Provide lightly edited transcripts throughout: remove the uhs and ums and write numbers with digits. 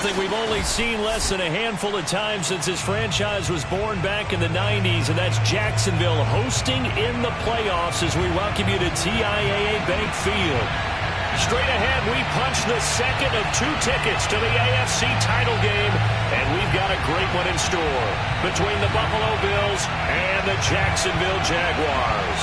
something we've only seen less than a handful of times since this franchise was born back in the 90s, and that's Jacksonville hosting in the playoffs as we welcome you to TIAA Bank Field. Straight ahead, we punch the second of 2 tickets to the AFC title game, and we've got a great one in store between the Buffalo Bills and the Jacksonville Jaguars.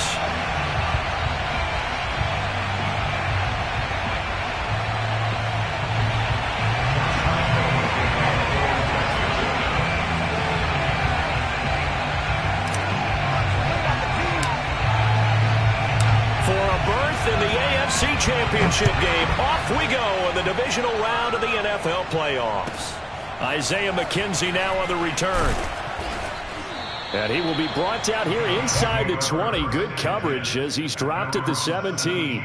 In the AFC Championship game, off we go in the divisional round of the NFL playoffs. Isaiah McKenzie now on the return. And he will be brought down here inside the 20. Good coverage as he's dropped at the 17.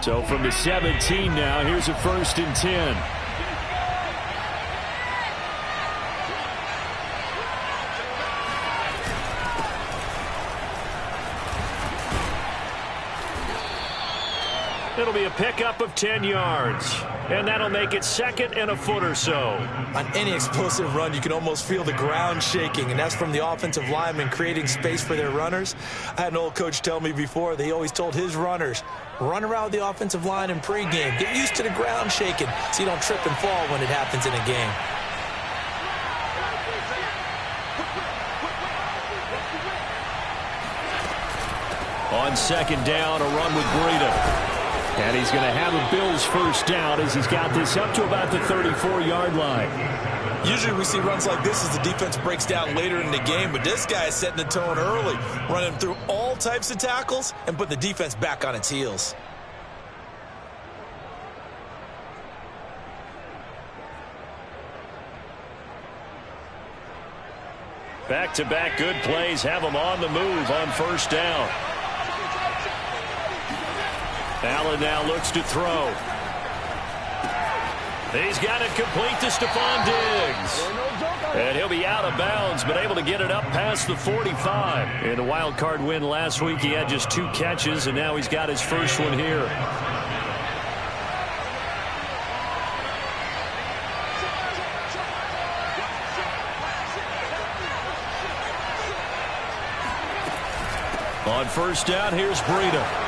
So from the 17 now, here's a 1st and 10. It'll be a pickup of 10 yards. And that'll make it 2nd and a foot or so. On any explosive run, you can almost feel the ground shaking, and that's from the offensive linemen creating space for their runners. I had an old coach tell me before, they always told his runners, run around with the offensive line in pregame. Get used to the ground shaking so you don't trip and fall when it happens in a game. On 2nd down, a run with Breida. And he's going to have a Bills 1st down as he's got this up to about the 34-yard line. Usually we see runs like this as the defense breaks down later in the game, but this guy is setting the tone early, running through all types of tackles and putting the defense back on its heels. Back-to-back good plays have him on the move on 1st down. Allen now looks to throw. He's got it complete to Stephon Diggs. And he'll be out of bounds, but able to get it up past the 45. In the wild card win last week, he had just 2 catches, and now he's got his 1st one here. On 1st down, here's Breida.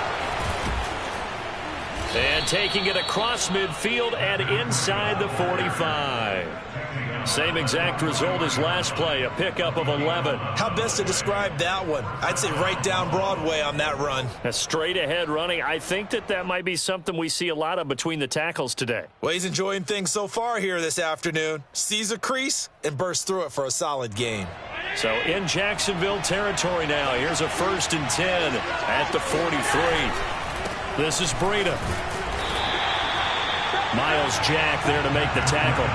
And taking it across midfield and inside the 45. Same exact result as last play, a pickup of 11. How best to describe that one? I'd say right down Broadway on that run. A straight ahead running. I think that might be something we see a lot of between the tackles today. Well, he's enjoying things so far here this afternoon. Sees a crease and bursts through it for a solid gain. So in Jacksonville territory now. Here's a 1st and 10 at the 43. This is Breida. Miles Jack there to make the tackle.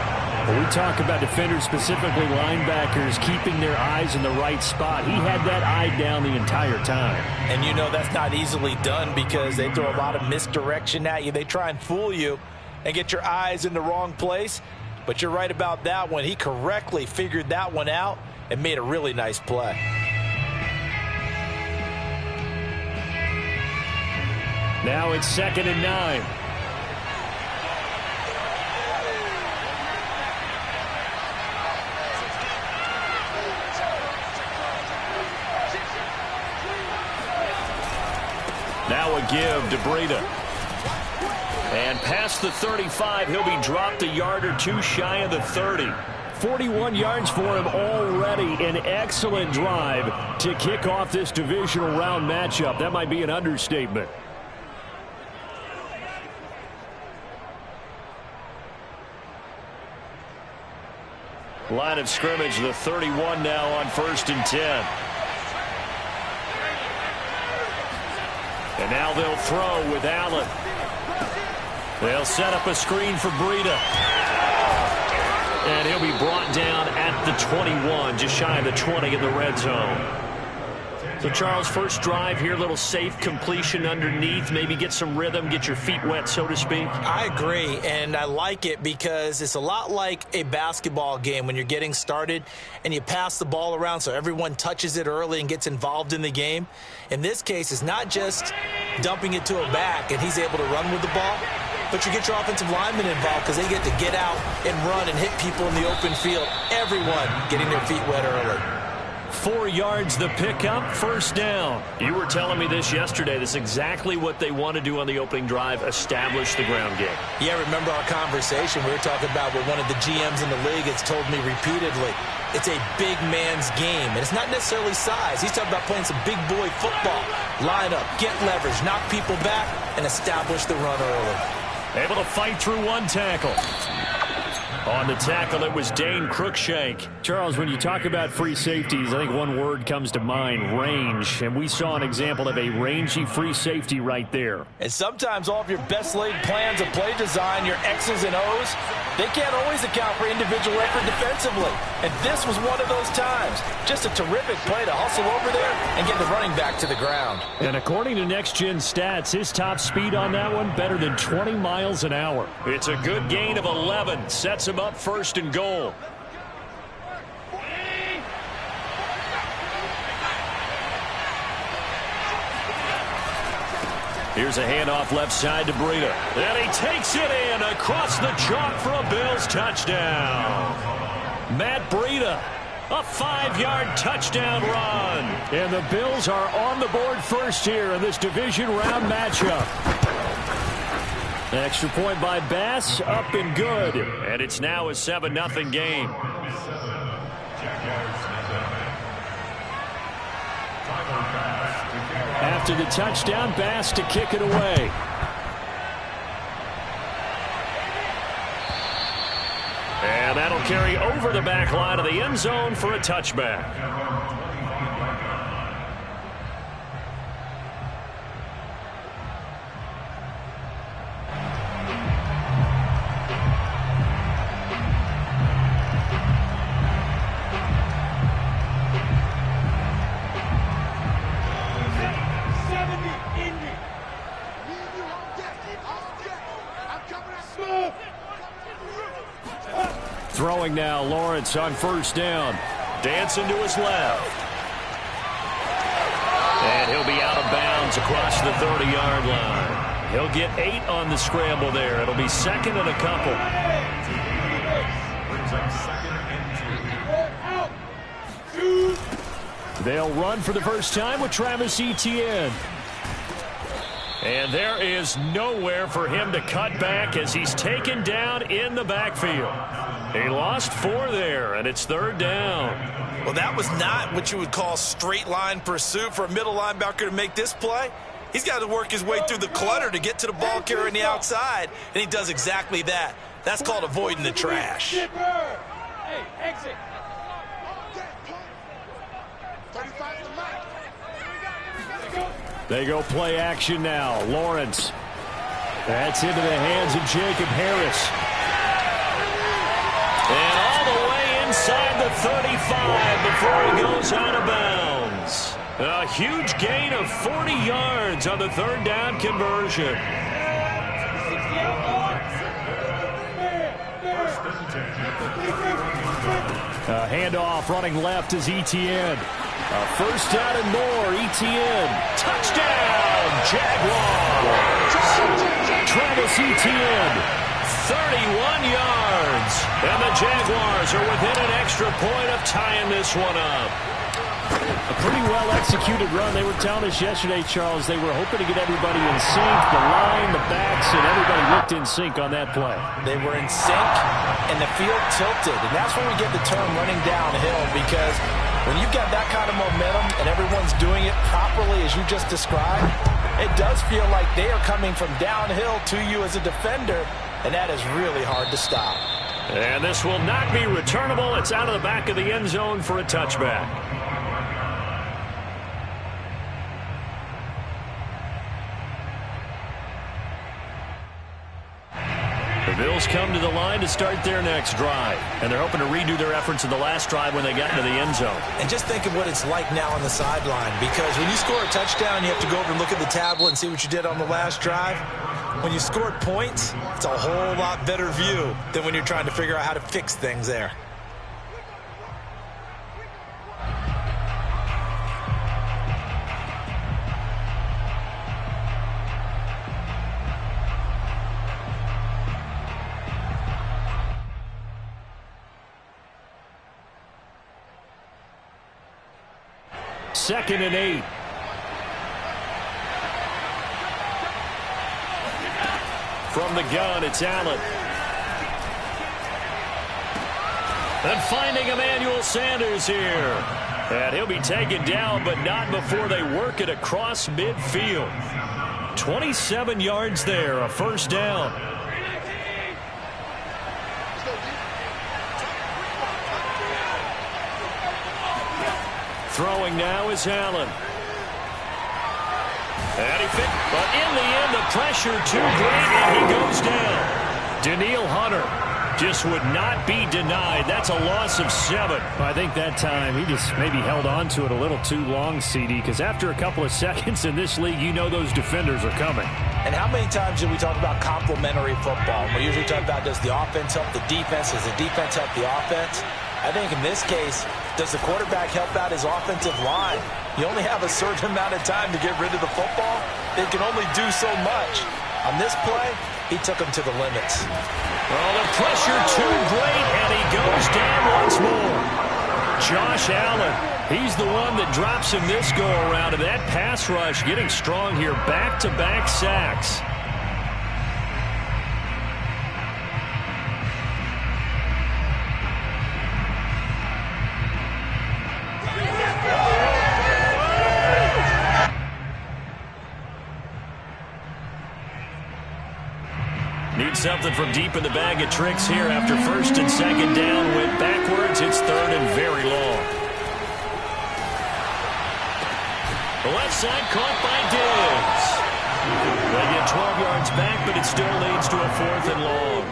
When we talk about defenders, specifically linebackers, keeping their eyes in the right spot, he had that eye down the entire time. And you know that's not easily done because they throw a lot of misdirection at you. They try and fool you and get your eyes in the wrong place. But you're right about that one. He correctly figured that one out and made a really nice play. Now it's 2nd and 9. Now a give to Breida. And past the 35, he'll be dropped a yard or 2 shy of the 30. 41 yards for him already. An excellent drive to kick off this divisional round matchup. That might be an understatement. Line of scrimmage, the 31 now on 1st and 10. And now they'll throw with Allen. They'll set up a screen for Breida. And he'll be brought down at the 21, just shy of the 20 in the red zone. So, Charles, first drive here, little safe completion underneath, maybe get some rhythm, get your feet wet, so to speak. I agree, and I like it because it's a lot like a basketball game when you're getting started and you pass the ball around so everyone touches it early and gets involved in the game. In this case, it's not just dumping it to a back and he's able to run with the ball, but you get your offensive linemen involved because they get to get out and run and hit people in the open field. Everyone getting their feet wet early. 4 yards the pickup, first down. You were telling me this yesterday. This is exactly what they want to do on the opening drive, establish the ground game. Yeah, remember our conversation we were talking about what one of the GMs in the league has told me repeatedly. It's a big man's game, and it's not necessarily size. He's talking about playing some big boy football. Line up, get leverage, knock people back, and establish the run early. Able to fight through one tackle. On the tackle, it was Dane Cruikshank. Charles, when you talk about free safeties, I think one word comes to mind, range. And we saw an example of a rangy free safety right there. And sometimes all of your best laid plans of play design, your X's and O's, they can't always account for individual effort defensively. And this was one of those times. Just a terrific play to hustle over there and get the running back to the ground. And according to Next Gen Stats, his top speed on that one, better than 20 miles an hour. It's a good gain of 11. Sets him up first and goal. Here's a handoff left side to Breida. And he takes it in across the chalk for a Bills touchdown. Matt Breida, a 5-yard touchdown run. And the Bills are on the board first here in this division round matchup. An extra point by Bass, up and good. And it's now a 7-0 game. After the touchdown, Bass to kick it away. And that'll carry over the back line of the end zone for a touchback. Throwing now, Lawrence on first down. Dancing to his left. And he'll be out of bounds across the 30-yard line. He'll get 8 on the scramble there. It'll be second and a couple. They'll run for the first time with Travis Etienne. And there is nowhere for him to cut back as he's taken down in the backfield. He lost 4 there, and it's third down. Well, that was not what you would call straight line pursuit for a middle linebacker to make this play. He's got to work his way through the clutter to get to the ball carrier on the outside, and he does exactly that. That's called avoiding the trash. Hey, exit. They go play action now. Lawrence. That's into the hands of Jacob Harris. And all the way inside the 35 before he goes out of bounds. A huge gain of 40 yards on the third down conversion. A handoff running left is Etienne. First down and more. Etienne. Touchdown, Jaguars. Travis Etienne. 31 yards. And the Jaguars are within an extra point of tying this one up. A pretty well-executed run. They were telling us yesterday, Charles, they were hoping to get everybody in sync, the line, the backs, and everybody looked in sync on that play. They were in sync, and the field tilted. And that's where we get the term running downhill, because when you've got that kind of momentum and everyone's doing it properly as you just described, it does feel like they are coming from downhill to you as a defender, and that is really hard to stop. And this will not be returnable. It's out of the back of the end zone for a touchback. The Bills come to the line to start their next drive, and they're hoping to redo their efforts in the last drive when they got into the end zone. And just think of what it's like now on the sideline, because when you score a touchdown, you have to go over and look at the tablet and see what you did on the last drive. When you scored points, it's a whole lot better view than when you're trying to figure out how to fix things there. Second and 8. From the gun, it's Allen. And finding Emmanuel Sanders here. And he'll be taken down, but not before they work it across midfield. 27 yards there, a first down. Throwing now is Allen. And he fit, but in the end, the pressure too great, and he goes down. Danielle Hunter just would not be denied. That's a loss of 7. I think that time he just maybe held on to it a little too long, CD, because after a couple of seconds in this league, you know those defenders are coming. And how many times do we talk about complementary football? We usually talk about, does the offense help the defense? Does the defense help the offense? I think in this case, does the quarterback help out his offensive line? You only have a certain amount of time to get rid of the football. They can only do so much. On this play, he took him to the limits. Well, the pressure too great, and he goes down once more. Josh Allen, he's the one that drops him this go-around, and that pass rush getting strong here. Back-to-back sacks. Need something from deep in the bag of tricks here after first and second down. Went backwards. It's third and very long. The left side caught by Diggs. They get 12 yards back, but it still leads to a 4th and long.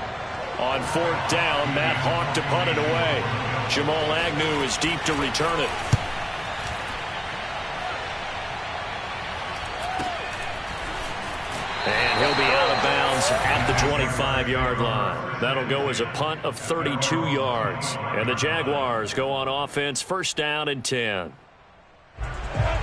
On 4th down, Matt Hawk to punt it away. Jamal Agnew is deep to return it. And he'll be out of bounds at the 25-yard line. That'll go as a punt of 32 yards. And the Jaguars go on offense, first down and 10.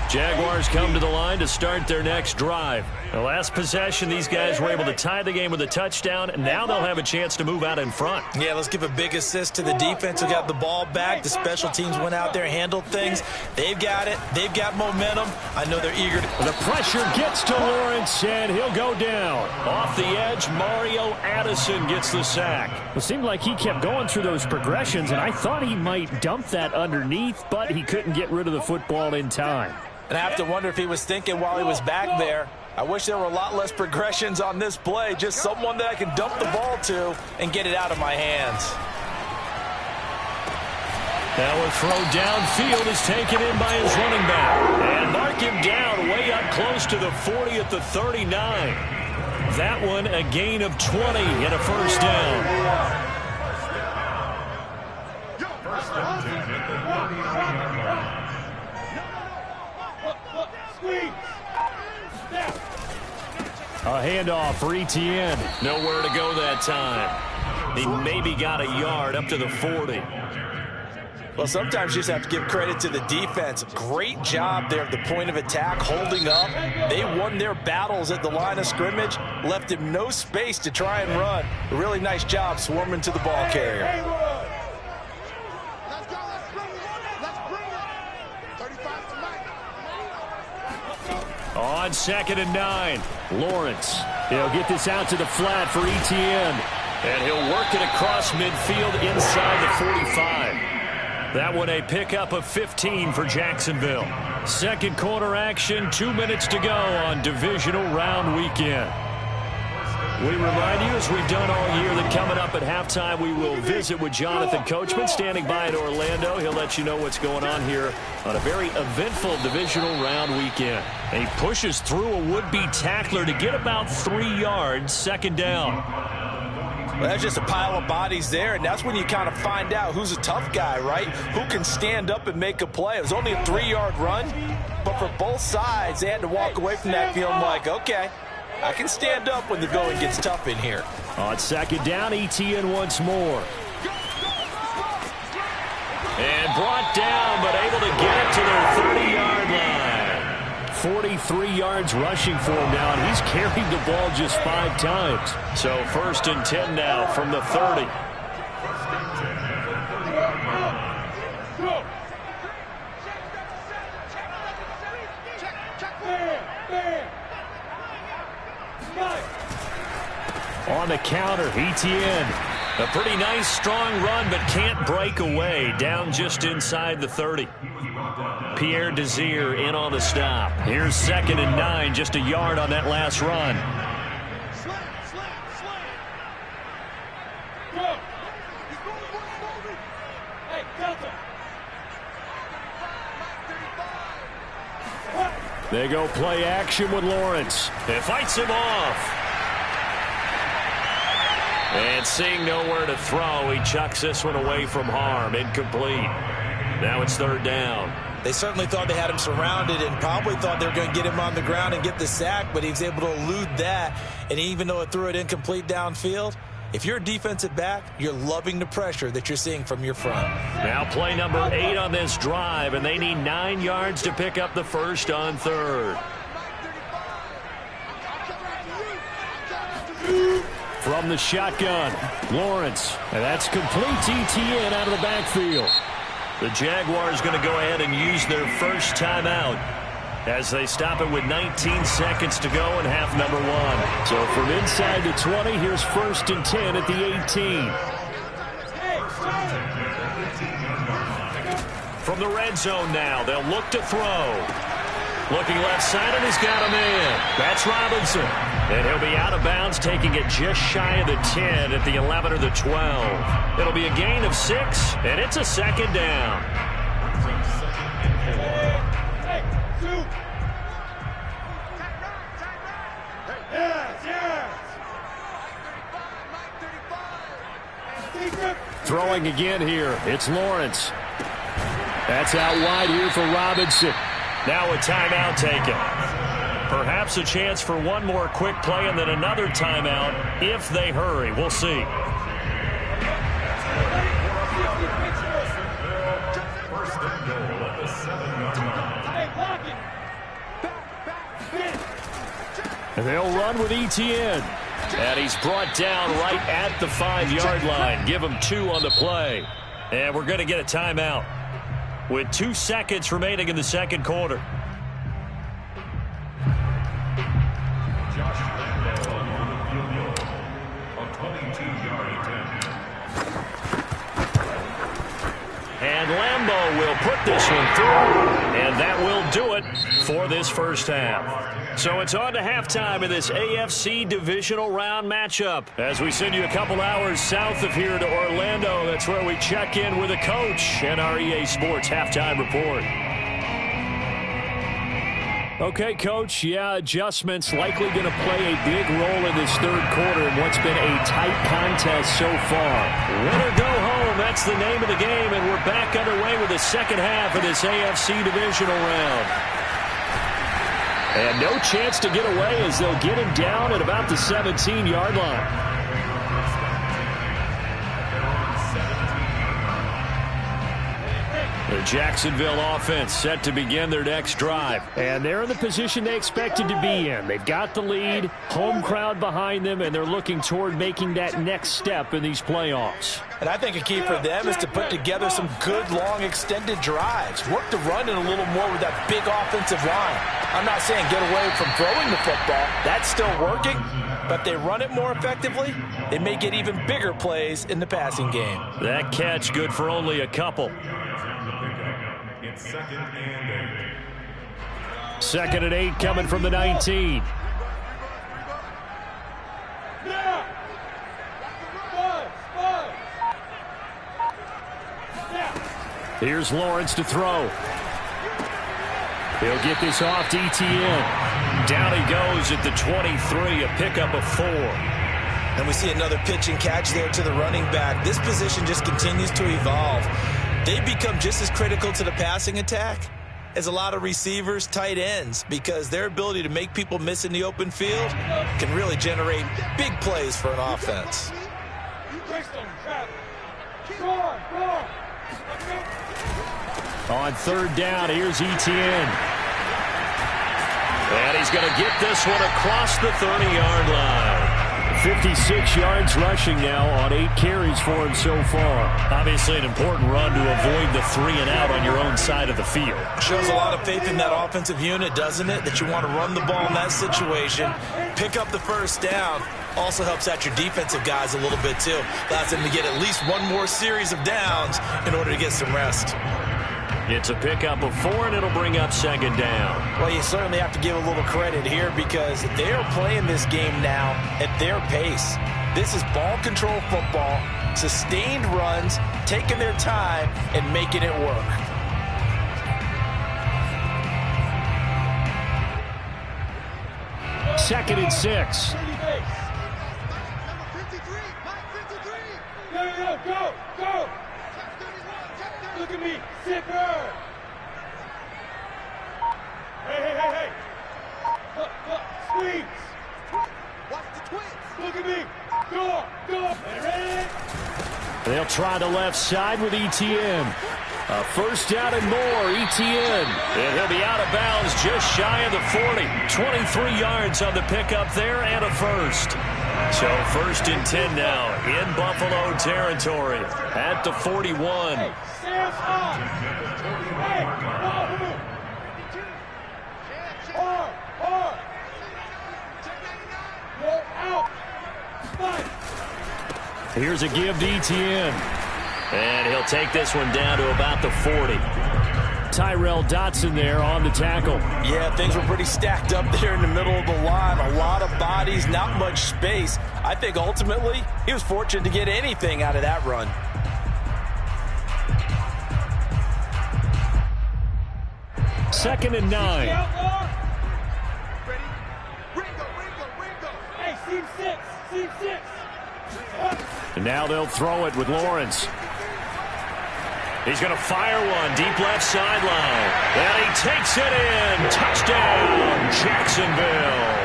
Jaguars come to the line to start their next drive. The last possession, these guys were able to tie the game with a touchdown, and now they'll have a chance to move out in front. Yeah, let's give a big assist to the defense who got the ball back. The special teams went out there, handled things. They've got it. They've got momentum. I know they're eager to... The pressure gets to Lawrence, and he'll go down. Off the edge, Mario Addison gets the sack. It seemed like he kept going through those progressions, and I thought he might dump that underneath, but he couldn't get rid of the football in time. And I have to wonder if he was thinking while he was back there, I wish there were a lot less progressions on this play. Just someone that I can dump the ball to and get it out of my hands. Now a throw downfield is taken in by his running back. And mark him down way up close to the 40 at the 39. That one a gain of 20 and a first down. A handoff for Etienne. Nowhere to go that time. He maybe got a yard up to the 40. Well, sometimes you just have to give credit to the defense. Great job there at the point of attack, holding up. They won their battles at the line of scrimmage, left him no space to try and run. A really nice job swarming to the ball carrier. On 2nd and 9, Lawrence. He'll get this out to the flat for Etienne. And he'll work it across midfield inside the 45. That one a pickup of 15 for Jacksonville. Second quarter action, 2 minutes to go on divisional round weekend. We remind you, as we've done all year, that coming up at halftime, we will visit with Jonathan Coachman standing by in Orlando. He'll let you know what's going on here on a very eventful divisional round weekend. And he pushes through a would-be tackler to get about 3 yards, second down. Well, that's just a pile of bodies there, and that's when you kind of find out who's a tough guy, right? Who can stand up and make a play. It was only a 3-yard run, but for both sides, they had to walk away from that feeling like, okay, I can stand up when the going gets tough in here. On second down, ETN once more. And brought down, but able to get it to their 30-yard line. 43 yards rushing for him now, and he's carried the ball just 5 times. So 1st and 10 now from the 30. On the counter, ETN. A pretty nice, strong run, but can't break away. Down just inside the 30. Pierre Desir in on the stop. Here's 2nd and 9, just a yard on that last run. They go play action with Lawrence. It fights him off. And seeing nowhere to throw, he chucks this one away from harm. Incomplete. Now it's 3rd down. They certainly thought they had him surrounded and probably thought they were going to get him on the ground and get the sack, but he was able to elude that. And even though it threw it incomplete downfield, if you're a defensive back, you're loving the pressure that you're seeing from your front. Now play number 8 on this drive, and they need 9 yards to pick up the first on 3rd. From the shotgun, Lawrence. And that's complete to ETN out of the backfield. The Jaguars going to go ahead and use their first timeout as they stop it with 19 seconds to go in half number 1. So from inside the 20, here's 1st and 10 at the 18. From the red zone now, they'll look to throw. Looking left side, and he's got him in. That's Robinson. And he'll be out of bounds, taking it just shy of the 10 at the 11 or the 12. It'll be a gain of 6, and it's a 2nd down. Throwing again here. It's Lawrence. That's out wide here for Robinson. Now a timeout taken. Perhaps a chance for one more quick play and then another timeout if they hurry. We'll see. And they'll run with ETN. And he's brought down right at the 5-yard line. Give him 2 on the play. And we're going to get a timeout with 2 seconds remaining in the second quarter. And Lambeau will put this one through, and that will do it for this first half. So it's on to halftime in this AFC divisional round matchup. As we send you a couple hours south of here to Orlando, that's where we check in with a coach and our EA Sports halftime report. Okay, Coach, adjustments likely going to play a big role in this third quarter in what's been a tight contest so far. Win or go home, that's the name of the game, and we're back underway with the second half of this AFC divisional round. And no chance to get away as they'll get him down at about the 17-yard line. The Jacksonville offense set to begin their next drive. And they're in the position they expected to be in. They've got the lead, home crowd behind them, and they're looking toward making that next step in these playoffs. And I think a key for them is to put together some good, long, extended drives. Work the run in a little more with that big offensive line. I'm not saying get away from throwing the football. That's still working. But if they run it more effectively, they may get even bigger plays in the passing game. That catch good for only a couple. Second and 8 coming from the 19. Here's Lawrence to throw. He'll get this off to ETN. Down he goes at the 23, a pickup of 4. And we see another pitch and catch there to the running back. This position just continues to evolve. They become just as critical to the passing attack as a lot of receivers, tight ends, because their ability to make people miss in the open field can really generate big plays for an offense. On third down, here's Etienne. And he's going to get this one across the 30-yard line. 56 yards rushing now on 8 carries for him so far. Obviously an important run to avoid the 3 and out on your own side of the field. Shows a lot of faith in that offensive unit, doesn't it? That you want to run the ball in that situation, pick up the first down. Also helps out your defensive guys a little bit too. Allows them to get at least one more series of downs in order to get some rest. It's a pickup of 4, and it'll bring up second down. Well, you certainly have to give a little credit here because they are playing this game now at their pace. This is ball control football, sustained runs, taking their time, and making it work. Second and 6. Go! Look at me, zipper! Hey! Look, squeeze! Watch the twins! Look at me! Go! Ready? They'll try the left side with Etienne. A first down and more, Etienne. And he'll be out of bounds just shy of the 40. 23 yards on the pickup there and a first. So first and 10 now in Buffalo territory at the 41. Hey, Sam's on! Hey, hard! Go out! Fight! Here's a give to Etienne. And he'll take this one down to about the 40. Tyrell Dotson there on the tackle. Yeah, things were pretty stacked up there in the middle of the line. A lot of bodies, not much space. I think ultimately he was fortunate to get anything out of that run. Second and 9. Ready? Ringo! Hey, seam six! And now they'll throw it with Lawrence. He's going to fire one deep left sideline. And he takes it in. Touchdown, Jacksonville.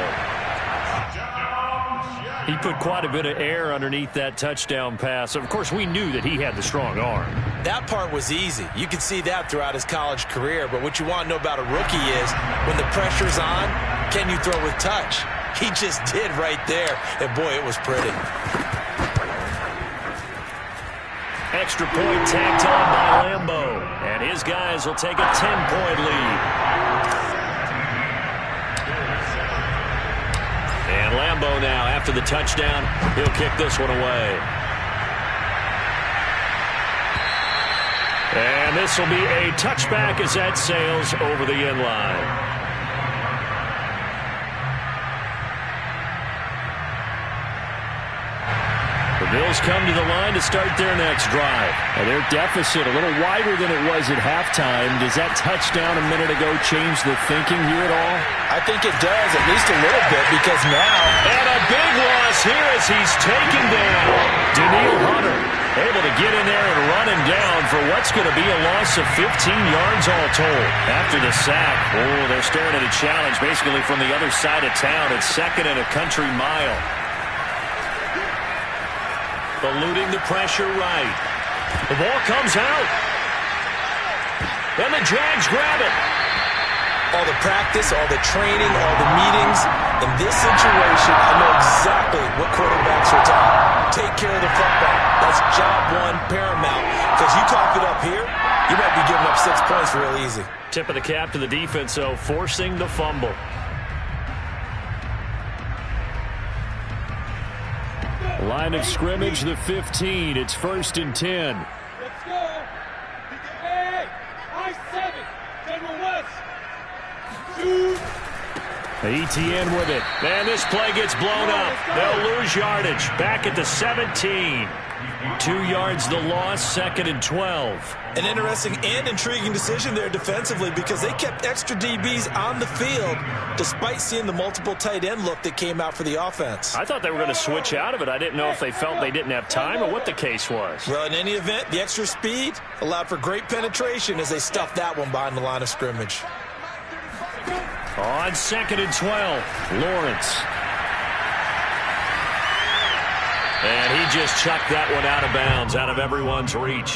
He put quite a bit of air underneath that touchdown pass. Of course, we knew that he had the strong arm. That part was easy. You could see that throughout his college career. But what you want to know about a rookie is when the pressure's on, can you throw with touch? He just did right there. And, boy, it was pretty. Extra point tacked on by Lambeau. And his guys will take a 10-point lead. And Lambeau now, after the touchdown, he'll kick this one away. And this will be a touchback as that sails over the end line. The Bills come to the line to start their next drive. And their deficit a little wider than it was at halftime. Does that touchdown a minute ago change the thinking here at all? I think it does, at least a little bit, because now... And a big loss here as he's taken down. Danielle Hunter able to get in there and run him down for what's going to be a loss of 15 yards all told. After the sack, they're staring at a challenge basically from the other side of town. It's second and a country mile. Eluding the pressure right. The ball comes out. And the Jags grab it. All the practice, all the training, all the meetings. In this situation, I know exactly what quarterbacks are taught. Take care of the football. That's job one, paramount. Because you cough it up here, you might be giving up 6 points real easy. Tip of the cap to the defense, though, forcing the fumble. Line of scrimmage, the 15. It's first and 10. Let's go! Hey! I-7! General West! Shoot! ETN with it. And this play gets blown up. They'll lose yardage. Back at the 17. 2 yards the loss, 2nd and 12. An interesting and intriguing decision there defensively because they kept extra DBs on the field despite seeing the multiple tight end look that came out for the offense. I thought they were going to switch out of it. I didn't know if they felt they didn't have time or what the case was. Well, in any event, the extra speed allowed for great penetration as they stuffed that one behind the line of scrimmage. On 2nd and 12, Lawrence. And he just chucked that one out of bounds, out of everyone's reach.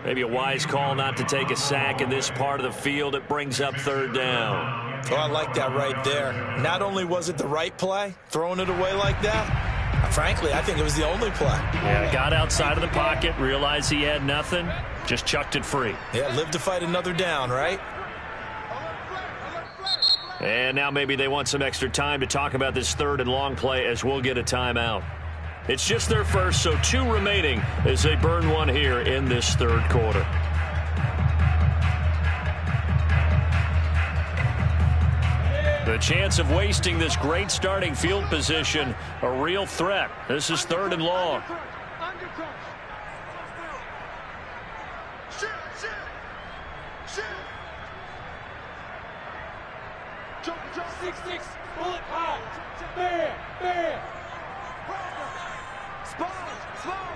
Maybe a wise call not to take a sack in this part of the field. It brings up 3rd down. Oh, I like that right there. Not only was it the right play, throwing it away like that, frankly, I think it was the only play. Yeah, got outside of the pocket, realized he had nothing, just chucked it free. Yeah, live to fight another down, right? And now maybe they want some extra time to talk about this 3rd and long play as we'll get a timeout. It's just their first, so 2 remaining as they burn one here in this 3rd quarter. The chance of wasting this great starting field position, a real threat. This is 3rd and long. Bullet hot. Bam, bam.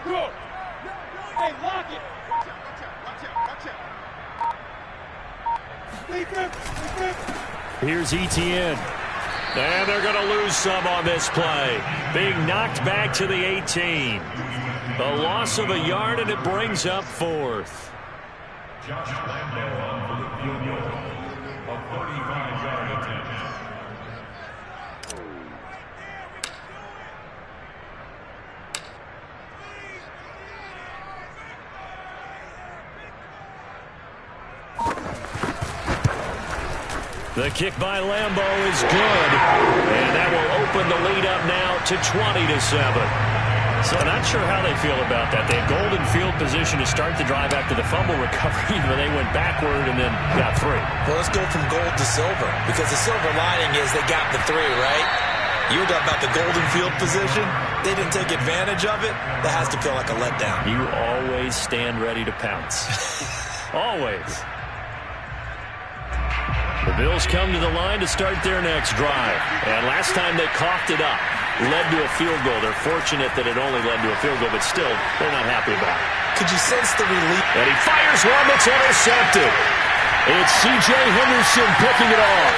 Go. Hey, lock it. Here's ETN. And they're going to lose some on this play. Being knocked back to the 18. A loss of a yard, and it brings up 4th. Josh Lambo on for the field goal. A 35-yard attempt. The kick by Lambo is good, and that will open the lead up now to 20-7. So not sure how they feel about that. They had golden field position to start the drive after the fumble recovery, but they went backward and then got 3. Well, let's go from gold to silver because the silver lining is they got the 3, right? You were talking about the golden field position. They didn't take advantage of it. That has to feel like a letdown. You always stand ready to pounce. Always. The Bills come to the line to start their next drive. And last time they coughed it up, led to a field goal. They're fortunate that it only led to a field goal, but still, they're not happy about it. Could you sense the relief? And he fires one that's intercepted. It's C.J. Henderson picking it off.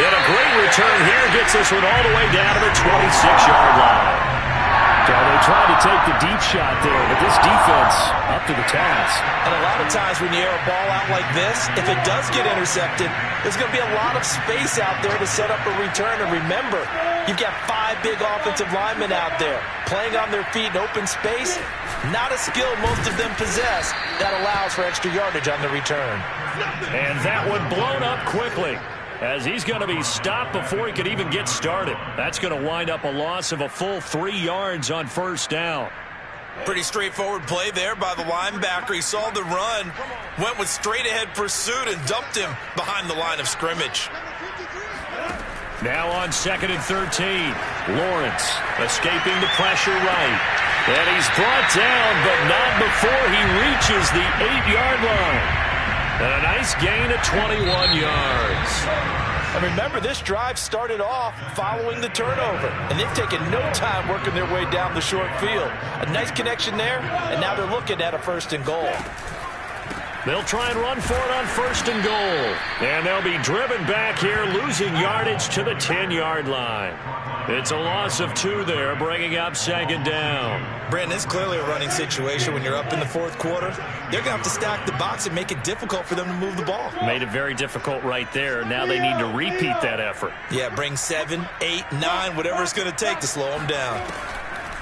And a great return here gets this one all the way down to the 26-yard line. Well, they tried to take the deep shot there, but this defense up to the task. And a lot of times when you air a ball out like this, if it does get intercepted, there's going to be a lot of space out there to set up a return. And remember, you've got 5 big offensive linemen out there playing on their feet in open space. Not a skill most of them possess that allows for extra yardage on the return. And that one blown up quickly, as he's going to be stopped before he could even get started. That's going to wind up a loss of a full 3 yards on 1st down. Pretty straightforward play there by the linebacker. He saw the run, went with straight-ahead pursuit, and dumped him behind the line of scrimmage. Now on 2nd and 13, Lawrence escaping the pressure right. And he's brought down, but not before he reaches the 8-yard line. And a nice gain of 21 yards. And remember, this drive started off following the turnover. And they've taken no time working their way down the short field. A nice connection there, and now they're looking at a 1st and goal. They'll try and run for it on 1st and goal. And they'll be driven back here, losing yardage to the 10-yard line. It's a loss of 2 there, bringing up 2nd down. Brandon, it's clearly a running situation when you're up in the 4th quarter. They're going to have to stack the box and make it difficult for them to move the ball. Made it very difficult right there. Now they need to repeat that effort. Yeah, bring 7, 8, 9, whatever it's going to take to slow them down.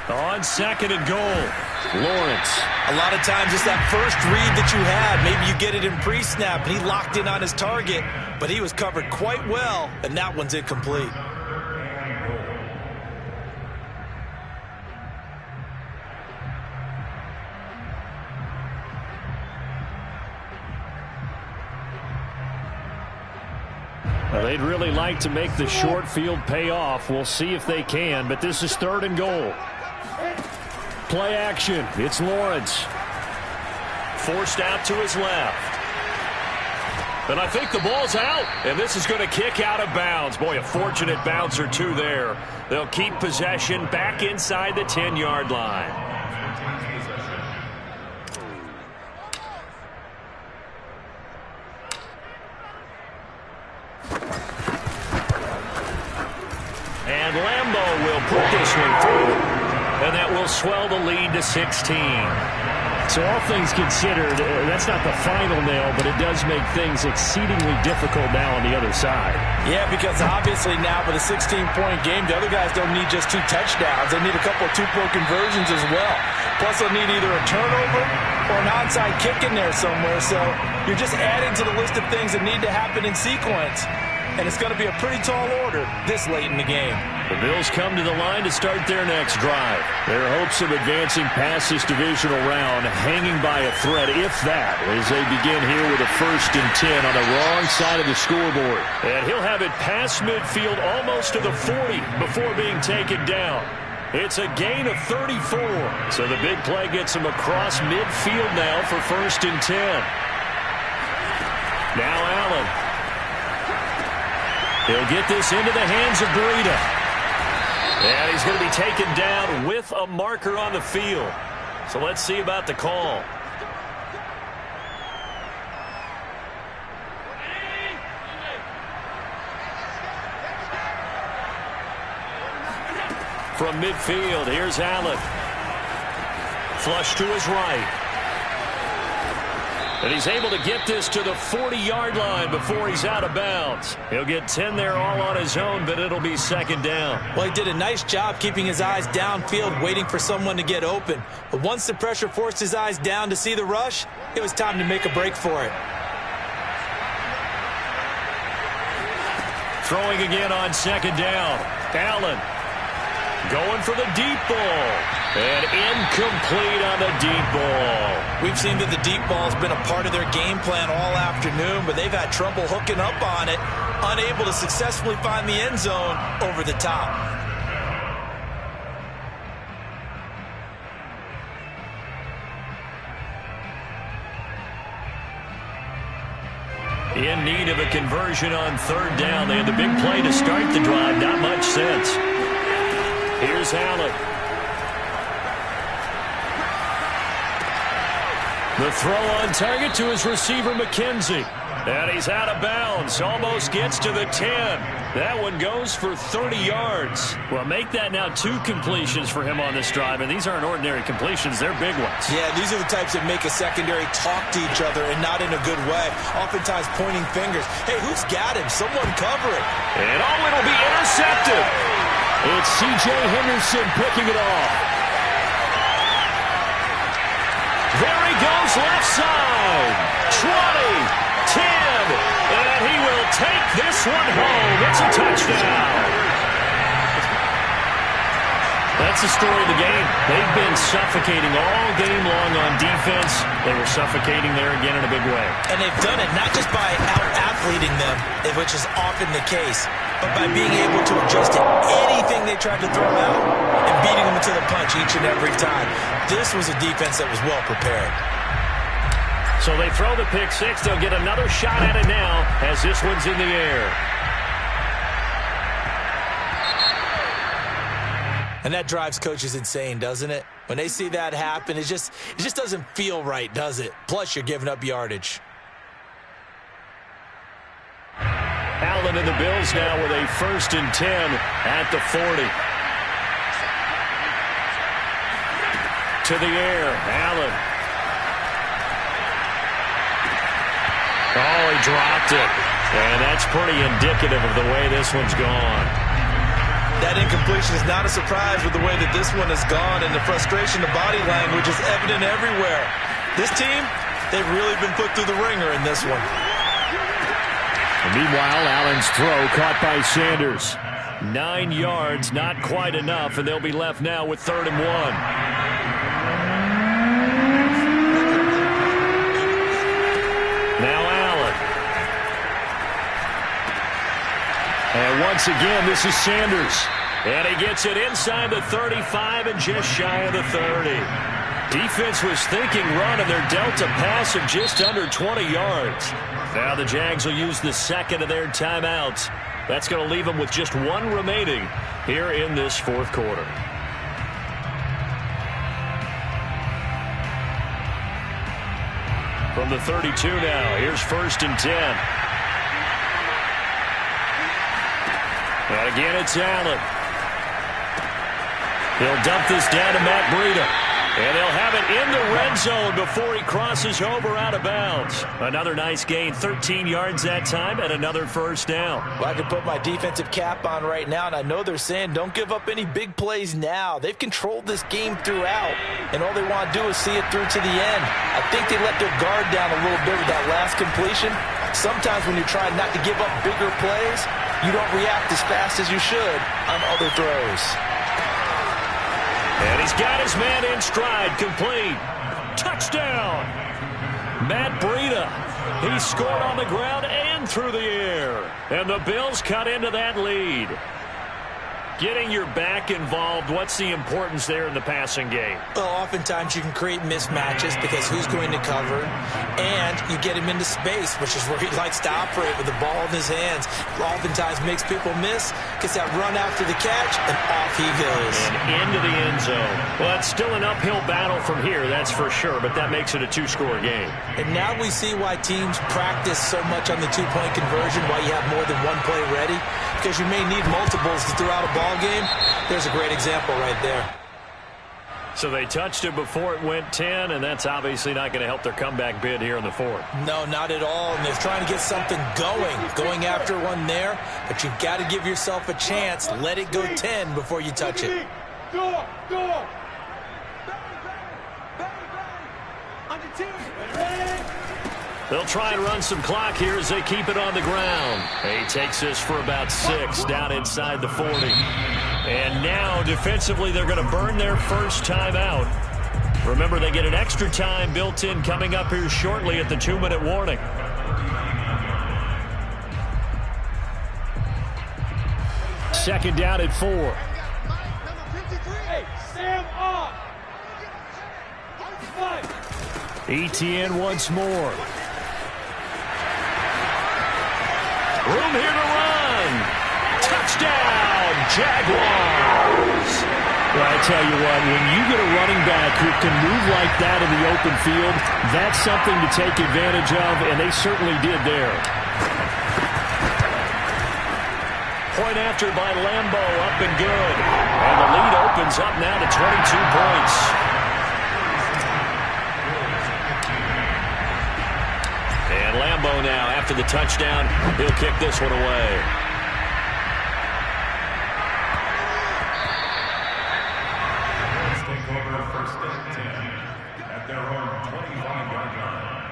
On 2nd and goal, Lawrence. A lot of times it's that first read that you have. Maybe you get it in pre-snap, and he locked in on his target, but he was covered quite well, and that one's incomplete. Well, they'd really like to make the short field pay off. We'll see if they can, but this is 3rd and goal. Play action. It's Lawrence. Forced out to his left. And I think the ball's out. And this is going to kick out of bounds. Boy, a fortunate bounce or two there. They'll keep possession back inside the 10-yard line. And Lambeau will put this one through. And that will swell the lead to 16. So all things considered, that's not the final nail, but it does make things exceedingly difficult now on the other side. Yeah, because obviously now with a 16-point game, the other guys don't need just 2 touchdowns. They need a couple of 2-point conversions as well. Plus they'll need either a turnover or an onside kick in there somewhere. So you're just adding to the list of things that need to happen in sequence. And it's going to be a pretty tall order this late in the game. The Bills come to the line to start their next drive. Their hopes of advancing past this divisional round hanging by a thread, if that, as they begin here with a 1st and 10 on the wrong side of the scoreboard. And he'll have it past midfield almost to the 40 before being taken down. It's a gain of 34. So the big play gets him across midfield now for 1st and 10. Now Allen. He'll get this into the hands of Breida. And he's going to be taken down with a marker on the field. So let's see about the call. From midfield, here's Allen. Flush to his right. And he's able to get this to the 40-yard line before he's out of bounds. He'll get 10 there all on his own, but it'll be 2nd down. Well, he did a nice job keeping his eyes downfield, waiting for someone to get open. But once the pressure forced his eyes down to see the rush, it was time to make a break for it. Throwing again on 2nd down. Allen going for the deep ball. And incomplete on the deep ball. We've seen that the deep ball has been a part of their game plan all afternoon, but they've had trouble hooking up on it, unable to successfully find the end zone over the top. In need of a conversion on 3rd down. They had the big play to start the drive. Not much sense. Here's Allen. The throw on target to his receiver, McKenzie. And he's out of bounds. Almost gets to the 10. That one goes for 30 yards. Well, make that now 2 completions for him on this drive. And these aren't ordinary completions. They're big ones. Yeah, these are the types that make a secondary talk to each other and not in a good way. Oftentimes pointing fingers. Hey, who's got him? Someone cover it. And it'll be intercepted. It's C.J. Henderson picking it off. There he goes, left side. 20, 10, and he will take this one home. It's a touchdown. That's the story of the game. They've been suffocating all game long on defense. They were suffocating there again in a big way. And they've done it not just by out-athleting them, which is often the case, but by being able to adjust to anything they tried to throw out and beating them to the punch each and every time. This was a defense that was well prepared. So they throw the pick six. They'll get another shot at it now as this one's in the air. And that drives coaches insane, doesn't it? When they see that happen, it just doesn't feel right, does it? Plus, you're giving up yardage. Allen and the Bills now with a 1st and 10 at the 40. To the air, Allen. Oh, he dropped it. And that's pretty indicative of the way this one's gone. That incompletion is not a surprise with the way that this one has gone, and the frustration, the body language is evident everywhere. This team, they've really been put through the ringer in this one. And meanwhile, Allen's throw caught by Sanders. 9 yards, not quite enough, and they'll be left now with 3rd and 1. Now Allen. And once again, this is Sanders. And he gets it inside the 35 and just shy of the 30. Defense was thinking run, and they're dealt a pass of just under 20 yards. Now the Jags will use the second of their timeouts. That's going to leave them with just one remaining here in this fourth quarter. From the 32 now, here's 1st and 10. And again, it's Allen. He'll dump this down to Matt Breida. And they'll have it in the red zone before he crosses over out of bounds. Another nice gain, 13 yards that time, and another first down. Well, I can put my defensive cap on right now, and I know they're saying don't give up any big plays now. They've controlled this game throughout, and all they want to do is see it through to the end. I think they let their guard down a little bit with that last completion. Sometimes when you're trying not to give up bigger plays, you don't react as fast as you should on other throws. And he's got his man in stride, complete. Touchdown. Matt Breida. He scored on the ground and through the air. And the Bills cut into that lead. Getting your back involved, what's the importance there in the passing game? Well, oftentimes you can create mismatches because who's going to cover, and you get him into space, which is where he likes to operate with the ball in his hands. Oftentimes makes people miss, gets that run after the catch, and off he goes. And into the end zone. Well, it's still an uphill battle from here, that's for sure, but that makes it a two-score game. And now we see why teams practice so much on the two-point conversion, why you have more than one play ready, because you may need multiples throughout a ball game. There's a great example right there. So they touched it before it went 10, and that's obviously not going to help their comeback bid here in the fourth. No, not at all, and they're trying to get something going after one there, but you've got to give yourself a chance. Let it go 10 before you touch it. Door. On the team. They'll try and run some clock here as they keep it on the ground. He takes this for about 6 down inside the 40. And now defensively they're going to burn their first timeout. Remember, they get an extra time built in coming up here shortly at the 2-minute warning. Second down at 4. Hey, Sam off. ETN once more. Room here to run. Touchdown, Jaguars. Well, I tell you what, when you get a running back who can move like that in the open field, that's something to take advantage of, and they certainly did there. Point after by Lambo, up and good. And the lead opens up now to 22 points. And Lambo now, after the touchdown, he'll kick this one away. Let's take over 1st and 10 at their own 25-yard line.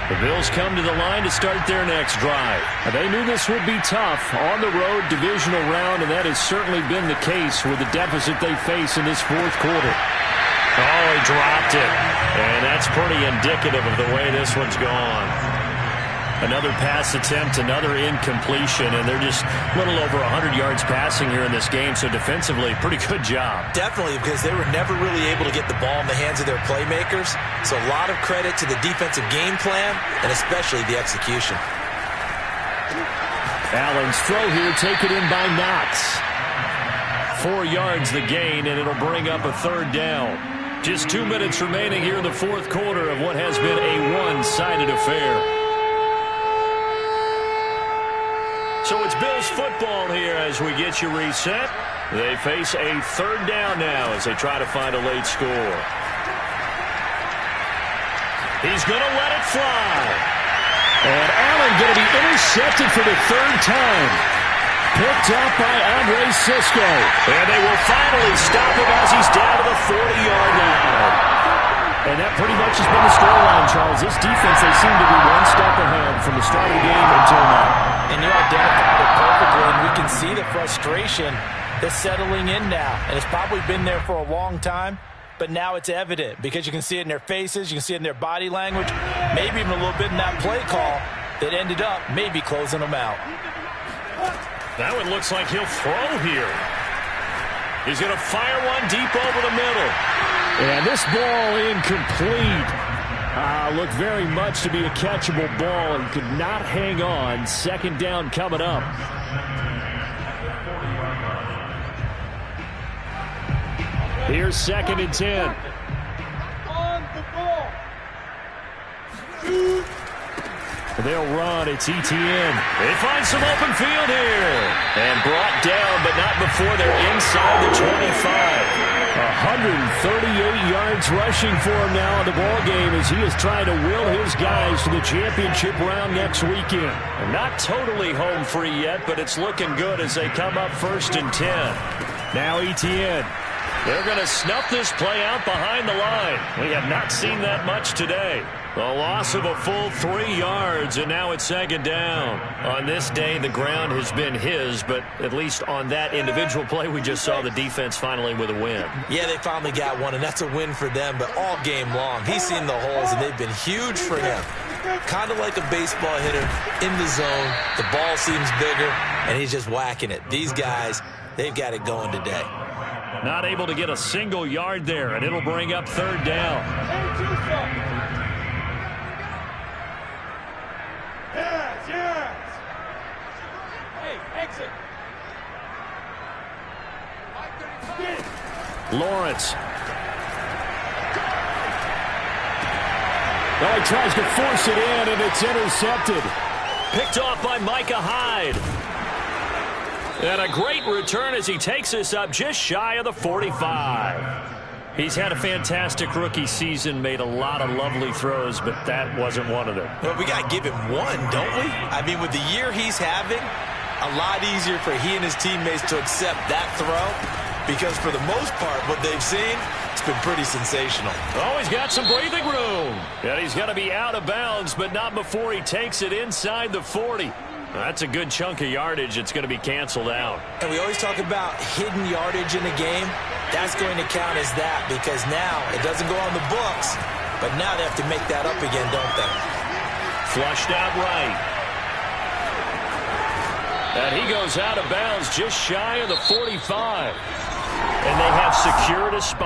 The Bills come to the line to start their next drive. They knew this would be tough on the road divisional round, and that has certainly been the case with the deficit they face in this fourth quarter. Oh, he dropped it. And that's pretty indicative of the way this one's gone. Another pass attempt, another incompletion, and they're just a little over 100 yards passing here in this game, so defensively, pretty good job. Definitely, because they were never really able to get the ball in the hands of their playmakers, so a lot of credit to the defensive game plan, and especially the execution. Allen's throw here, taken in by Knox. 4 yards the gain, and it'll bring up a third down. Just 2 minutes remaining here in the fourth quarter of what has been a one-sided affair. So it's Bills football here as we get you reset. They face a third down now as they try to find a late score. He's going to let it fly. And Allen going to be intercepted for the third time. Picked up by Andre Sisco. And they will finally stop him as he's down to the 40-yard line. And that pretty much has been the storyline, Charles. This defense, they seem to be one step ahead from the start of the game until now. And you identified it perfectly, and we can see the frustration They're settling in now, and it's probably been there for a long time, but now it's evident because you can see it in their faces, you can see it in their body language, maybe even a little bit in that play call that ended up maybe closing them out. That one looks like he'll throw here. He's going to fire one deep over the middle. And this ball incomplete. Looked very much to be a catchable ball and could not hang on. Second down coming up. Here's 2nd and 10. On the ball. They'll run. It's Etienne. They find some open field here. And brought down, but not before they're inside the 25. 138 yards rushing for him now in the ball game as he is trying to will his guys to the championship round next weekend. And not totally home free yet, but it's looking good as they come up 1st and 10. Now Etienne. They're going to snuff this play out behind the line. We have not seen that much today. The loss of a full 3 yards, and now it's 2nd down. On this day, the ground has been his, but at least on that individual play, we just saw the defense finally with a win. Yeah, they finally got one, and that's a win for them, but all game long, he's seen the holes, and they've been huge for him. Kind of like a baseball hitter in the zone. The ball seems bigger, and he's just whacking it. These guys, they've got it going today. Not able to get a single yard there, and it'll bring up 3rd down. Yes. Hey, exit. Lawrence. Well, he tries to force it in, and it's intercepted. Picked off by Micah Hyde. And a great return as he takes us up just shy of the 45. He's had a fantastic rookie season, made a lot of lovely throws, but that wasn't one of them. Well, we got to give him one, don't we? I mean, with the year he's having, a lot easier for he and his teammates to accept that throw because for the most part, what they've seen, it's been pretty sensational. Oh, he's got some breathing room. And he's going to be out of bounds, but not before he takes it inside the 40. That's a good chunk of yardage. It's going to be canceled out. And we always talk about hidden yardage in a game. That's going to count as that because now it doesn't go on the books, but now they have to make that up again, don't they? Flushed out right. And he goes out of bounds just shy of the 45. And they have secured a spot.